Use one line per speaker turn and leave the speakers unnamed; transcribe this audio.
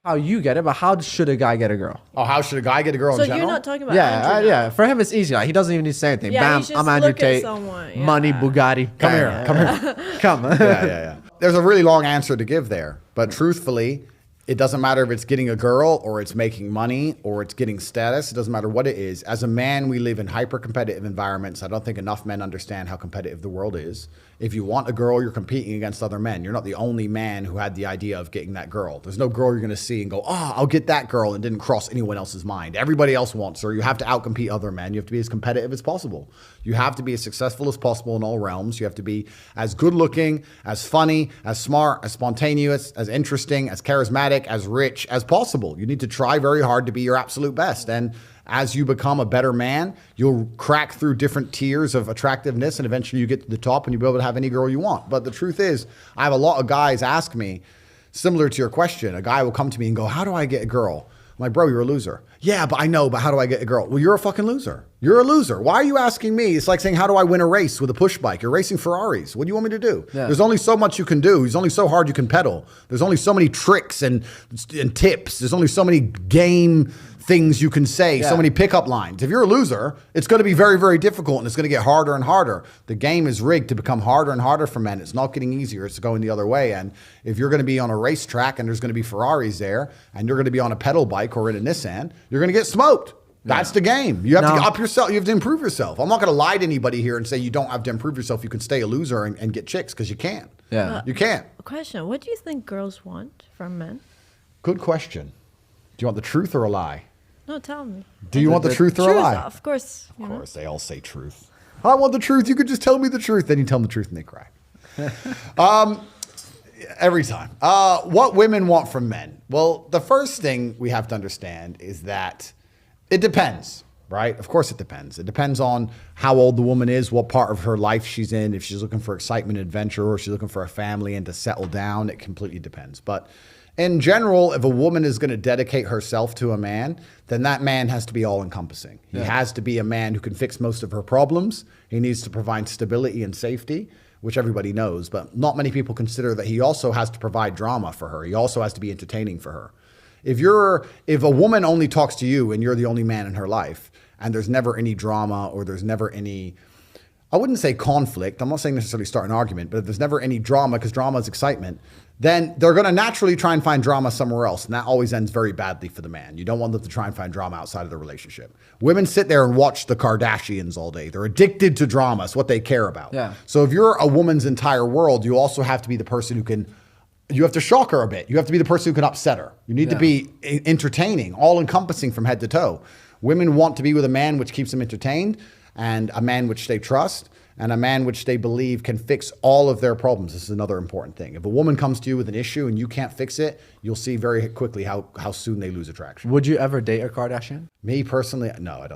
how you get it, but how should a guy get a girl?
Oh, how should a guy get a girl
So
in general?
you're not talking about
Yeah,
Andrew now.
yeah. For him, it's easy. Like, he doesn't even need to say anything.
Yeah,
Bam,
he's just
I'm Andrew
look at
Tate.
someone, yeah.
Money, Bugatti.
Come here, come here.
Come.
Yeah. There's a really long answer to give there, but truthfully, it doesn't matter if it's getting a girl or it's making money or it's getting status. It doesn't matter what it is. As a man, we live in hyper-competitive environments. I don't think enough men understand how competitive the world is. If you want a girl, you're competing against other men. You're not the only man who had the idea of getting that girl. There's no girl you're going to see and go, oh, I'll get that girl, and didn't cross anyone else's mind. Everybody else wants her. You have to outcompete other men. You have to be as competitive as possible. You have to be as successful as possible in all realms. You have to be as good looking, as funny, as smart, as spontaneous, as interesting, as charismatic, as rich as possible. You need to try very hard to be your absolute best. And as you become a better man, you'll crack through different tiers of attractiveness, and eventually you get to the top and you'll be able to have any girl you want. But the truth is, I have a lot of guys ask me, similar to your question, a guy will come to me and go, how do I get a girl? I'm like, bro, you're a loser. Yeah, but I know, but how do I get a girl? Well, you're a fucking loser. You're a loser. Why are you asking me? It's like saying, how do I win a race with a push bike? You're racing Ferraris. What do you want me to do? Yeah. There's only so much you can do. There's only so hard you can pedal. There's only so many tricks and tips. There's only so many game things you can say, so many pickup lines. If you're a loser, it's going to be very, very difficult, and it's going to get harder and harder. The game is rigged to become harder and harder for men. It's not getting easier. It's going the other way. And if you're going to be on a racetrack and there's going to be Ferraris there, and you're going to be on a pedal bike or in a Nissan, you're going to get smoked. That's the game. You have to up yourself. You have to improve yourself. I'm not going to lie to anybody here and say you don't have to improve yourself. You can stay a loser and get chicks, because you can't.
Yeah.
You can't.
A question. What do you think girls want from men?
Good question. Do you want the truth or a lie?
No, tell me.
Do you want the truth or a lie?
Of course.
Of course, they all say truth. I want the truth. You could just tell me the truth. Then you tell them the truth and they cry. Every time. What women want from men? Well, the first thing we have to understand is that it depends, right? Of course it depends. It depends on how old the woman is, what part of her life she's in, if she's looking for excitement and adventure, or if she's looking for a family and to settle down. It completely depends. But in general, if a woman is going to dedicate herself to a man, then that man has to be all-encompassing. He has to be a man who can fix most of her problems. He needs to provide stability and safety, which everybody knows, but not many people consider that he also has to provide drama for her. He also has to be entertaining for her. If a woman only talks to you and you're the only man in her life, and there's never any drama, or there's never any, I wouldn't say conflict, I'm not saying necessarily start an argument, but if there's never any drama, because drama is excitement, then they're going to naturally try and find drama somewhere else. And that always ends very badly for the man. You don't want them to try and find drama outside of the relationship. Women sit there and watch the Kardashians all day. They're addicted to drama. It's what they care about.
Yeah.
So if you're a woman's entire world, you also have to be the person who can, you have to shock her a bit. You have to be the person who can upset her. You need to be entertaining, all encompassing from head to toe. Women want to be with a man which keeps them entertained, and a man which they trust, and a man which they believe can fix all of their problems. This is another important thing. If a woman comes to you with an issue and you can't fix it, you'll see very quickly how soon they lose attraction.
Would you ever date a Kardashian?
Me personally, no, I don't.